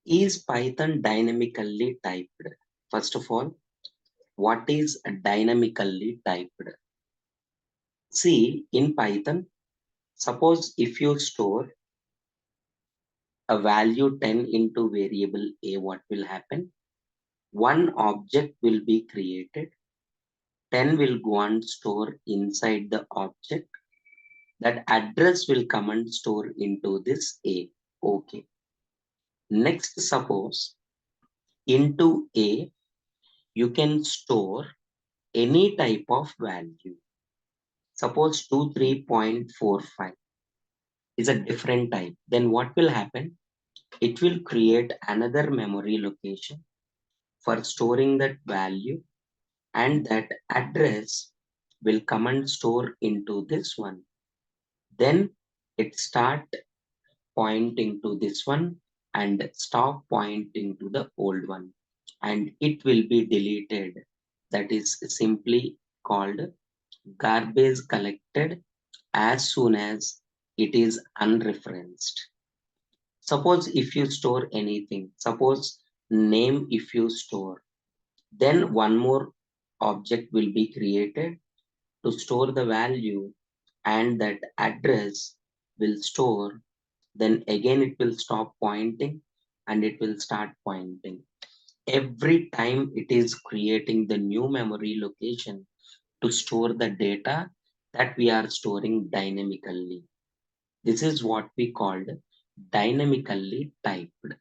Is Python dynamically typed? First of all, what is dynamically typed? See, in Python, suppose if you store a value 10 into variable a, what will happen? One object will be created. 10 will go and store inside the object. That address will come and store into this a. Okay. Next, suppose into a, you can store any type of value. Suppose 23.45 is a different type. Then what will happen? It will create another memory location for storing that value, and that address will come and store into this one. Then it start pointing to this one and stop pointing to the old one, and it will be deleted. That is simply called garbage collected as soon as it is unreferenced. Suppose if you store anything, suppose name, if you store, then one more object will be created to store the value, and that address will store. Then again it will stop pointing and it will start pointing. Every time it is creating the new memory location to store the data that we are storing dynamically. This is what we called dynamically typed.